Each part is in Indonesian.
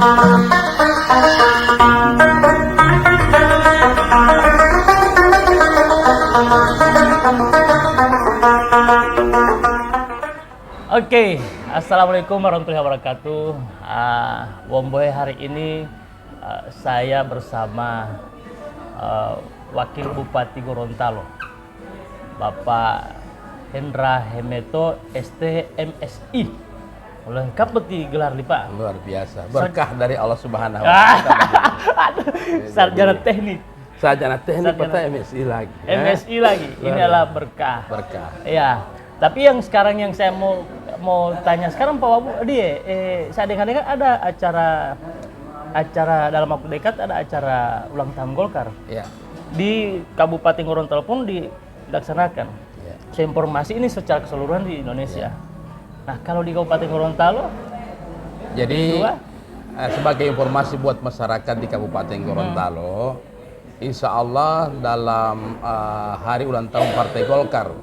Oke, assalamualaikum warahmatullahi wabarakatuh. Womboy, hari ini saya bersama Wakil Bupati Gorontalo, Bapak Hendra Hemeto ST.MSI. Lengkap betul gelar nih Pak. Luar biasa, berkah dari Allah Subhanahu wa Ta'ala. Sarjana teknik. Sarjana teknik pada MSI lagi. MSI lagi. Ini adalah berkah. Berkah. Ya. Tapi yang sekarang yang saya mau tanya sekarang Pak Wabu, saya dengar-dengar ada acara dalam waktu dekat, ada acara ulang tahun Golkar. Ya. Di Kabupaten Gorontalo pun dilaksanakan. Ya. Saya informasi ini secara keseluruhan di Indonesia. Nah, kalau di Kabupaten Gorontalo, jadi sebagai informasi buat masyarakat di Kabupaten Gorontalo, insya Allah dalam hari ulang tahun Partai Golkar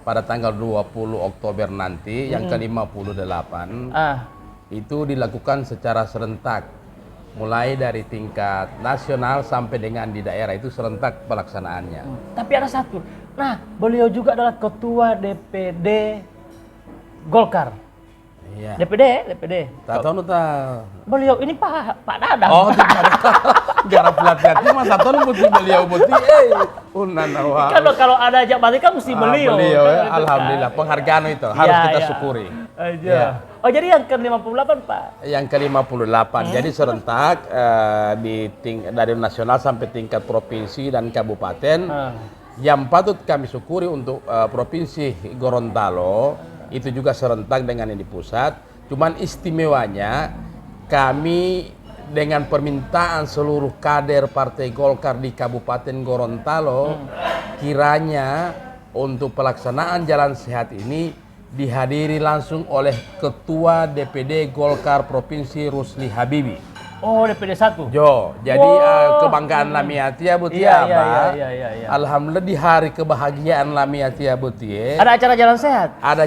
pada tanggal 20 Oktober nanti yang ke-58 itu dilakukan secara serentak, mulai dari tingkat nasional sampai dengan di daerah itu serentak pelaksanaannya. Tapi ada satu, nah beliau juga adalah ketua DPD Golkar. Iya. DPD. Tak tahu nuta. Beliau ini Pak Dadang. Oh, tidak. Garap hati mas atau putih beliau putih. Unanawa. Kalau ada jabatan kan mesti beliau. Beliau kan, ya, alhamdulillah kan. Penghargaan itu harus kita syukuri. Ya. Oh jadi yang ke-58 Pak? Yang ke-58. Jadi serentak dari nasional sampai tingkat provinsi dan kabupaten. Yang patut kami syukuri untuk provinsi Gorontalo itu juga serentak dengan yang di pusat. Cuman istimewanya kami dengan permintaan seluruh kader Partai Golkar di Kabupaten Gorontalo, kiranya untuk pelaksanaan Jalan Sehat ini dihadiri langsung oleh Ketua DPD Golkar Provinsi Rusli Habibi. Oh, DPD 1? Jadi kebanggaan Lamiatia Butia, iya. Alhamdulillah di hari kebahagiaan Lamiatia Butia. Ada acara Jalan Sehat? Ada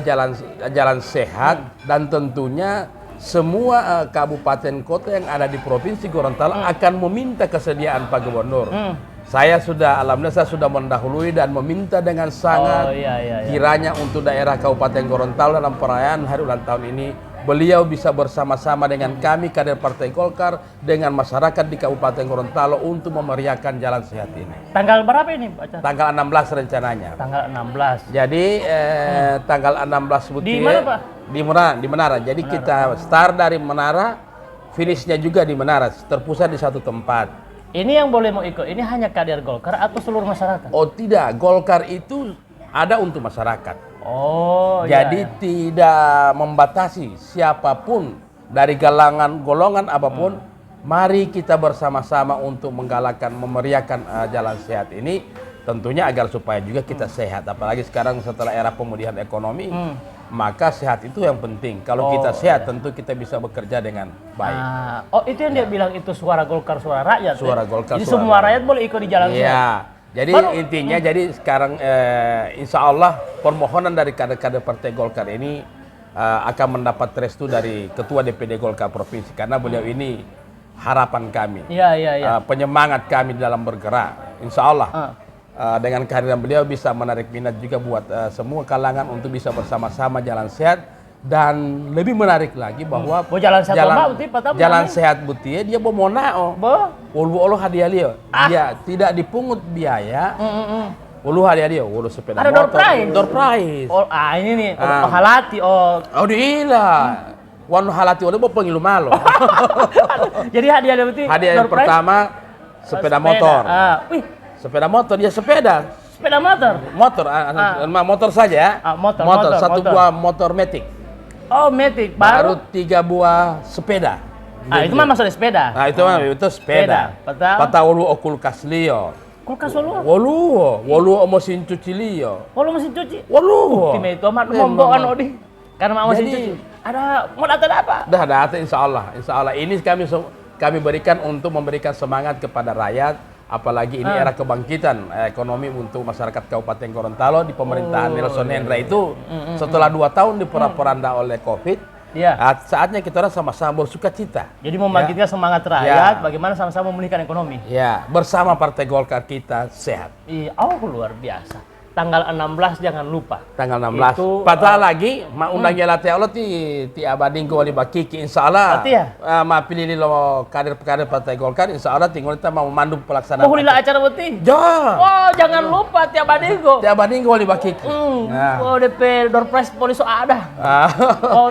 jalan sehat dan tentunya semua kabupaten kota yang ada di Provinsi Gorontalo akan meminta kesediaan Pak Gubernur. Alhamdulillah saya sudah mendahului dan meminta dengan sangat kiranya untuk daerah Kabupaten Gorontalo dalam perayaan hari ulang tahun ini beliau bisa bersama-sama dengan kami kader Partai Golkar dengan masyarakat di Kabupaten Gorontalo untuk memeriahkan Jalan Sehat ini. Tanggal berapa ini Pak? Tanggal 16 rencananya. Tanggal 16. Jadi tanggal 16 Butir. Di mana Pak? Di Menara. Jadi kita start dari Menara, finishnya juga di Menara, terpusat di satu tempat. Ini yang boleh mau ikut, ini hanya kader Golkar atau seluruh masyarakat? Oh tidak, Golkar itu ada untuk masyarakat. Oh, jadi tidak membatasi siapapun dari golongan apapun. Mari kita bersama-sama untuk menggalakkan, memeriahkan Jalan Sehat ini. Tentunya agar supaya juga kita sehat. Apalagi sekarang setelah era pemulihan ekonomi, maka sehat itu yang penting. Kalau kita sehat, tentu kita bisa bekerja dengan baik. Oh, itu yang dia bilang itu suara Golkar, suara rakyat. Suara Golkar. Jadi semua rakyat boleh ikut di Jalan Sehat. Jadi intinya, jadi sekarang insya Allah permohonan dari kader-kader Partai Golkar ini akan mendapat restu dari Ketua DPD Golkar Provinsi, karena beliau ini harapan kami, penyemangat kami dalam bergerak. Insya Allah dengan kehadiran beliau bisa menarik minat juga buat semua kalangan untuk bisa bersama-sama Jalan Sehat. Dan lebih menarik lagi bahwa jalan sehat Butia dia bomonao. Ulu Allah hadiah dia. Dia tidak dipungut biaya. Ulu hadiah dia, ulu sepeda ada motor. Door prize. Oh, ini nih, halati diilah. Wanu halati oleh bapak ngilu malo. Jadi hadiah dia Butia. Hadiah yang pertama sepeda motor. Sepeda motor dia sepeda motor saja. Motor satu buah motor Matic. Oh, Matic baru 3 buah sepeda. Itu mah masalah sepeda. Nah, itu sepeda. Pata wolu okul kaslio. Kulkas wolu? Wolu mesin cuci lio. Wolu mesin cuci? Wolu. Tim itu amat mombokan odi. Karena mesin cuci. Ada mau data apa? Dah data insya Allah. Ini kami berikan untuk memberikan semangat kepada rakyat. Apalagi ini era kebangkitan ekonomi untuk masyarakat Kabupaten Gorontalo di pemerintahan Nelson Hendra itu setelah 2 tahun diporak-poranda oleh COVID, Iya. Saatnya kita orang sama-sama bersuka cita. Jadi membangkitkan semangat rakyat, bagaimana sama-sama memulihkan ekonomi. Ya, bersama Partai Golkar kita sehat. Iya, luar biasa. Tanggal 16 jangan lupa. Tanggal 16. Itu, Patah lagi, ma undangnya latih Allah ti abadinggo wali bakiki insyaallah. ya? Ma pilih lo kader-kader Partai Golkar insyaallah tinggal kita mau memandu pelaksanaan. Mau lila acara beti. Jangan lupa tiap abadinggo. Tiap abadinggo wali bakiki. DP Dorpres Poliso ada.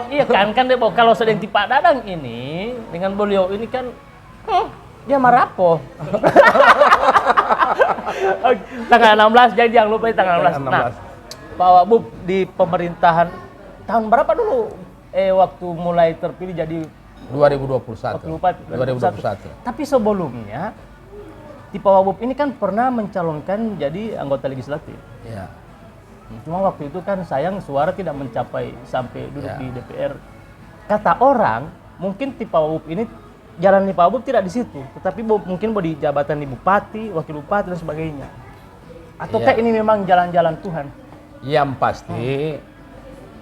Iya kan deh, kalau sedang tipak dadang ini dengan beliau ini kan dia marapo. Tanggal 16, jadi jangan lupa tanggal 16. Nah, Pak Wabub di pemerintahan tahun berapa dulu waktu mulai terpilih jadi 2021. Wakil Bupati 2021. Tapi sebelumnya di Pak Wabub ini kan pernah mencalonkan jadi anggota legislatif. Iya. Cuma waktu itu kan sayang suara tidak mencapai sampai duduk di DPR. Kata orang, mungkin di Pak Wabub ini jalan di Pak Wabub tidak di situ, tetapi mungkin di jabatan di bupati, wakil bupati dan sebagainya. Ataukah ini memang jalan-jalan Tuhan? Yang pasti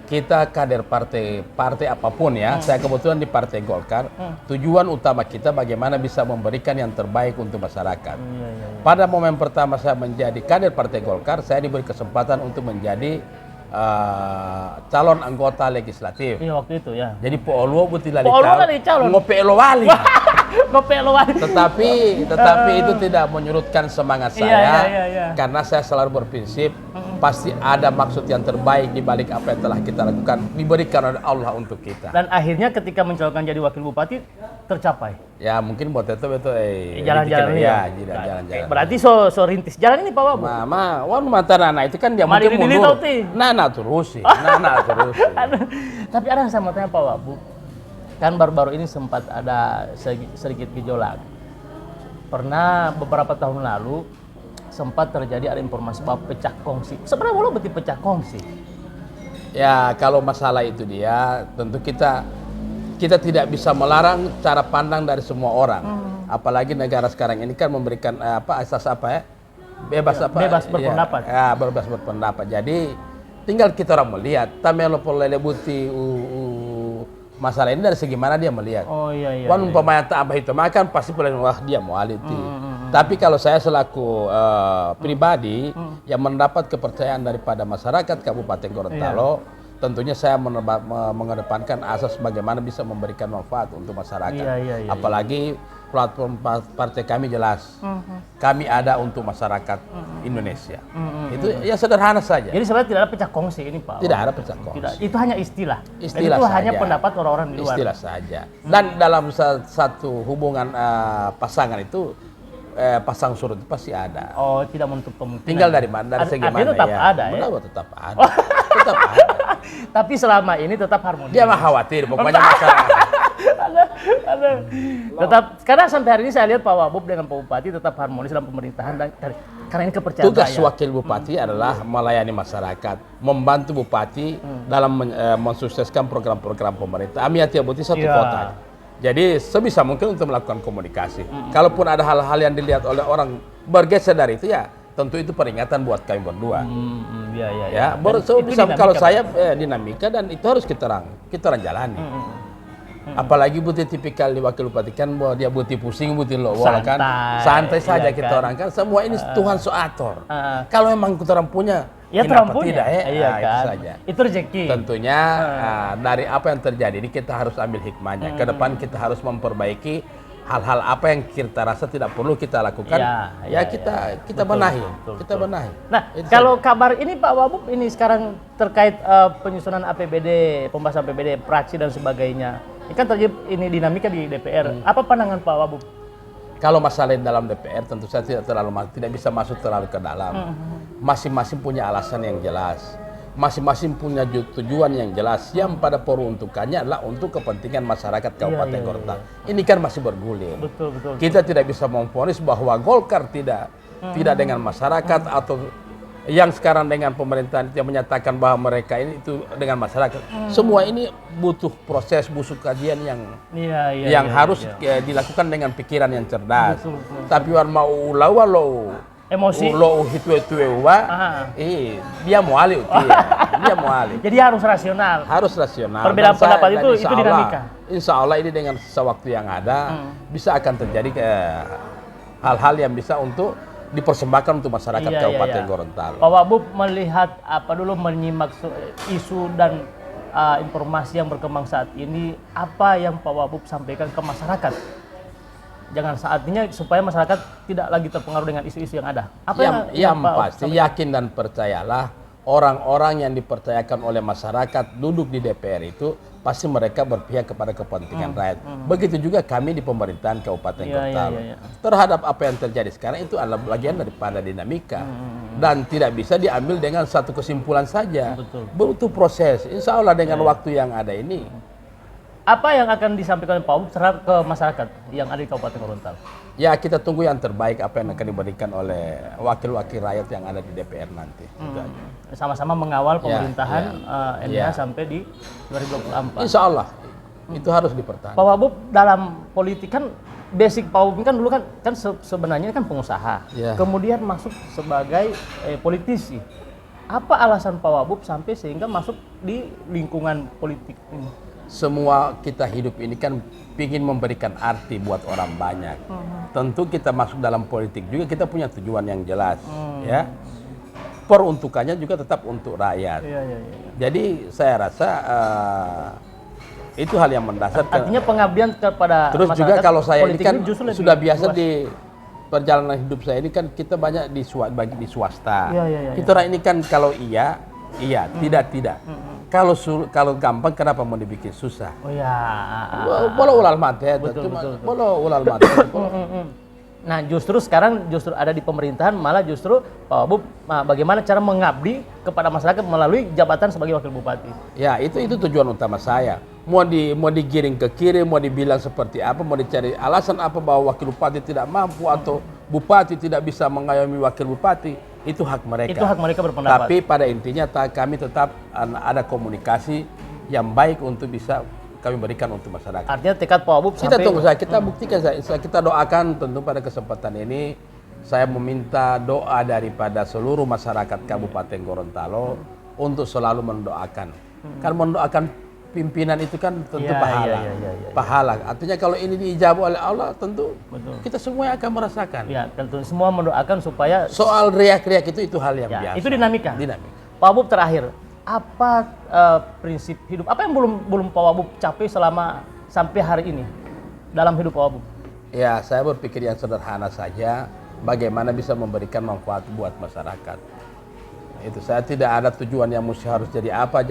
kita kader partai apapun ya. Saya kebetulan di Partai Golkar. Tujuan utama kita bagaimana bisa memberikan yang terbaik untuk masyarakat. Pada momen pertama saya menjadi kader Partai Golkar, saya diberi kesempatan untuk menjadi calon anggota legislatif. Iya waktu itu ya. Jadi Pooluo butilali calon. Ngopelo wali. Ngopelo wali. Tetapi itu tidak menyurutkan semangat saya. Karena saya selalu berprinsip pasti ada maksud yang terbaik di balik apa yang telah kita lakukan diberikan oleh Allah untuk kita. Dan akhirnya ketika mencalonkan jadi wakil bupati tercapai. Ya mungkin buat itu jalan-jalan ya, jalan-jalan. Berarti so rintis jalan ini Pak Wabub. Wan mata Nana itu kan dia mungkin mundur. Nana terus sih. Tapi ada yang saya mau tanya Pak Wabub. Kan baru-baru ini sempat ada sedikit gejolak. Pernah beberapa tahun lalu sempat terjadi ada informasi bahwa pecah kongsi. Sebenarnya boleh berarti pecah kongsi. Ya kalau masalah itu dia tentu kita tidak bisa melarang cara pandang dari semua orang. Apalagi negara sekarang ini kan memberikan asas bebas berpendapat. Bebas berpendapat. Jadi tinggal kita orang melihat tamelo polele buti masalah ini dari segi mana dia melihat. Wan umpamanya tak abah itu makan pasti paling wah dia mau aliti. Tapi kalau saya selaku pribadi yang mendapat kepercayaan daripada masyarakat Kabupaten Gorontalo, tentunya saya mengedepankan asas bagaimana bisa memberikan manfaat untuk masyarakat. Apalagi platform partai kami jelas, kami ada untuk masyarakat Indonesia. Itu ya sederhana saja. Jadi sebenarnya tidak ada pecah kongsi ini Pak. Tidak ada pecah kongsi. Tidak, itu hanya istilah. Istilah itu saja. hanya pendapat orang-orang di luar. Istilah saja. Dan dalam satu hubungan pasangan itu pasang surut itu pasti ada. Tidak menutup kemungkinan. Tinggal dari mana, dari segi mana tetap ada ya. Benar, tetap ada. Tetap ada. Tapi selama ini tetap harmonis. Dia mah khawatir pokoknya masalah. Tetap karena sampai hari ini saya lihat Pak Wabub dengan Pak Bupati tetap harmonis dalam pemerintahan dan karena ini kepercayaan tugas wakil bupati adalah melayani masyarakat, membantu bupati dalam mensukseskan program-program pemerintah. Amiati Abuti satu kota. Jadi sebisa mungkin untuk melakukan komunikasi. Kalaupun ada hal-hal yang dilihat oleh orang bergeser dari itu ya tentu itu peringatan buat kami berdua. Kalau saya dinamika dan itu harus kita orang jalani. Apalagi buti tipikal di wakil bupati kan bahwa dia buti pusing, buti lowo kan. Santai saja kita orang kan. Semua ini Tuhan soator. Kalau memang kita orang punya kenapa tidak itu saja. Itu rezeki. Tentunya dari apa yang terjadi ini kita harus ambil hikmahnya. Ke depan kita harus memperbaiki hal-hal apa yang kita rasa tidak perlu kita lakukan. Kita benahi. Kita benahi. Nah, kalau kabar ini Pak Wabub ini sekarang terkait penyusunan APBD, pembahasan APBD, praksi dan sebagainya. Ini kan terjadi ini dinamika di DPR. Apa pandangan Pak Wabub? Kalau masalah dalam DPR tentu saya tidak bisa masuk terlalu ke dalam. Masing-masing punya alasan yang jelas. Masing-masing punya tujuan yang jelas yang pada peruntukannya adalah untuk kepentingan masyarakat Kabupaten Gorontalo. Ini kan masih bergulir. Betul. Kita tidak bisa memvonis bahwa Golkar tidak dengan masyarakat atau yang sekarang dengan pemerintahan yang menyatakan bahwa mereka ini itu dengan masyarakat. Semua ini butuh proses, butuh kajian yang harus dilakukan dengan pikiran yang cerdas. Betul. Tapi war mau ulawa lo emosi lo hitu dia mau alih Dia mualif. Jadi harus rasional. Harus rasional. Perbedaan Dan pendapat dan itu insya Allah- dinamika. Insya Allah ini dengan sisa waktu yang ada bisa akan terjadi hal-hal yang bisa untuk dipersembahkan untuk masyarakat Iya, Kabupaten iya. Gorontalo. Pak Wabub melihat menyimak isu dan informasi yang berkembang saat ini, apa yang Pak Wabub sampaikan ke masyarakat? Jangan saatnya supaya masyarakat tidak lagi terpengaruh dengan isu-isu yang ada. Apa yang Pak Wabub pasti sampaikan? yakin dan percayalah orang-orang yang dipercayakan oleh masyarakat duduk di DPR itu pasti mereka berpihak kepada kepentingan rakyat. Begitu juga kami di pemerintahan Kabupaten Iya, Gorontalo. iya, iya. Terhadap apa yang terjadi sekarang itu adalah bagian daripada dinamika dan tidak bisa diambil dengan satu kesimpulan saja. Betul. Butuh proses. Insya Allah dengan waktu yang ada ini. Apa yang akan disampaikan Pak Wabub terhadap ke masyarakat yang ada di Kabupaten Gorontalo? Ya kita tunggu yang terbaik apa yang akan diberikan oleh wakil-wakil rakyat yang ada di DPR nanti. Itu aja. Sama-sama mengawal Ya, pemerintahan ya. NDH Ya. sampai di 2024. Insya Allah itu harus dipertahankan. Pak Wabub dalam politik kan basic Pak Wabub kan dulu kan sebenarnya kan pengusaha. Ya. Kemudian masuk sebagai politisi. Apa alasan Pak Wabub sampai sehingga masuk di lingkungan politik ini? Semua kita hidup ini kan ingin memberikan arti buat orang banyak. Tentu kita masuk dalam politik juga kita punya tujuan yang jelas, ya. Peruntukannya juga tetap untuk rakyat. Iya, iya, iya. Jadi saya rasa itu hal yang mendasar. Artinya pengabdian kepada Terus juga masyarakat, kalau saya ini politik kan justru lebih sudah biasa luas. di perjalanan hidup saya ini kan kita banyak di swasta. Iya, iya, iya, Kita orang ini kan kalau iya, tidak. Kalau gampang kenapa mau dibikin susah? Oh ya. Walau ulal mate, Betul, cuma betul. walau ulal mate. Nah justru sekarang ada di pemerintahan malah justru Pak Wabub bagaimana cara mengabdi kepada masyarakat melalui jabatan sebagai wakil bupati. Ya itu tujuan utama saya. Mau digiring ke kiri, mau dibilang seperti apa, mau dicari alasan apa bahwa wakil bupati tidak mampu atau bupati tidak bisa mengayomi wakil bupati, itu hak mereka. Itu hak mereka berpendapat. Tapi pada intinya kami tetap ada komunikasi yang baik untuk bisa kami berikan untuk masyarakat. Artinya tekad Pak Wabub Kita sampai tunggu saja, kita buktikan saja. Kita doakan tentu pada kesempatan ini saya meminta doa daripada seluruh masyarakat Kabupaten Gorontalo untuk selalu mendoakan. Kan mendoakan pimpinan itu kan tentu Ya, pahala. ya. Pahala. Artinya kalau ini diijabah oleh Allah tentu Betul. kita semua akan merasakan. Ya tentu semua mendoakan supaya Soal riak-riak itu hal yang biasa. itu dinamika. Dinamika. Pak Wabub terakhir, apa prinsip hidup? Apa yang belum Pak Wabub capai sampai hari ini dalam hidup Pak Wabub? Ya, saya berpikir yang sederhana saja, bagaimana bisa memberikan manfaat buat masyarakat. Itu saya tidak ada tujuan yang mesti harus jadi apa.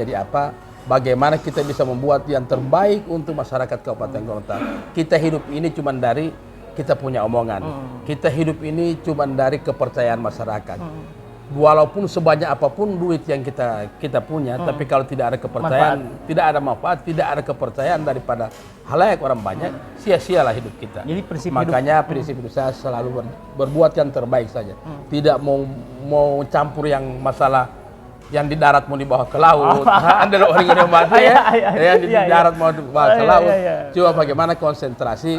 Bagaimana kita bisa membuat yang terbaik untuk masyarakat Kabupaten Gorontalo. Kita hidup ini cuma dari kita punya omongan. Kita hidup ini cuma dari kepercayaan masyarakat. Walaupun sebanyak apapun duit yang kita punya, tapi kalau tidak ada kepercayaan, tidak ada manfaat, tidak ada kepercayaan daripada halayak orang banyak, sia-sialah hidup kita. Jadi prinsip Makanya prinsip hidup saya selalu berbuat yang terbaik saja. Tidak mau campur yang masalah yang di darat mau dibawa ke laut. Ada orang yang mati ya, yang di darat mau dibawa ke laut. Coba bagaimana konsentrasi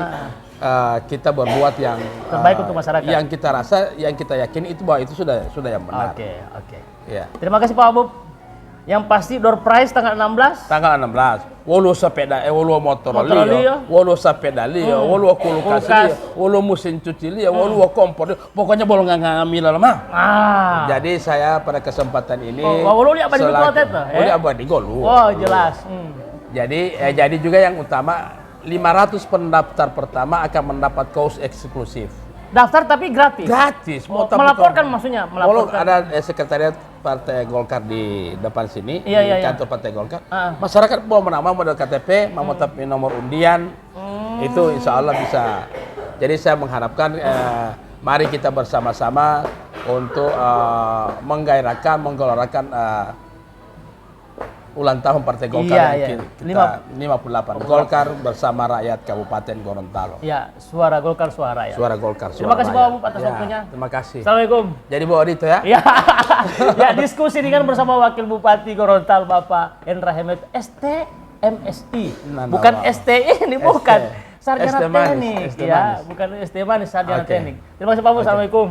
kita berbuat yang terbaik untuk masyarakat. Yang kita rasa, yang kita yakin itu bahwa itu sudah yang benar. Oke. Ya. Terima kasih Pak Wabub. Yang pasti door prize tanggal 16. Tanggal 16. Wolo sepeda, wolo motor Liya. wolo sepeda liya, wolo kulkas liya, wolo mesin cuci liya, wolo kompor liya. Pokoknya bolong ngambil lah mah. Jadi saya pada kesempatan ini wolo liya apa di wolo apa di golu. Oh, jelas. Jadi juga yang utama 500 pendaftar pertama akan mendapat kaos eksklusif. Daftar tapi gratis. Gratis. Melaporkan maksudnya, melaporkan. Ada sekretariat Partai Golkar di depan sini, di kantor Partai Golkar. Masyarakat mau menambah modal KTP, mau tapi nomor undian, itu insya Allah bisa. Jadi saya mengharapkan mari kita bersama-sama untuk menggelorakan ulang tahun Partai Golkar yang kita 58. Golkar bersama rakyat Kabupaten Gorontalo. Ya, suara Golkar, suara rakyat. Suara Golkar, suara Terima kasih Pak Wabub atas ya, waktunya. Terima kasih. Assalamualaikum. Jadi bawa itu ya. Ya, diskusi dengan bersama Wakil Bupati Gorontalo Bapak Hendra Hemet ST MSI. Bukan STI ini bukan. sarjana Es teh manis, teknik, es teh ya, manis. bukan es teh manis, sarjana Oke. teknik. Terima kasih Pak Bu, Assalamualaikum.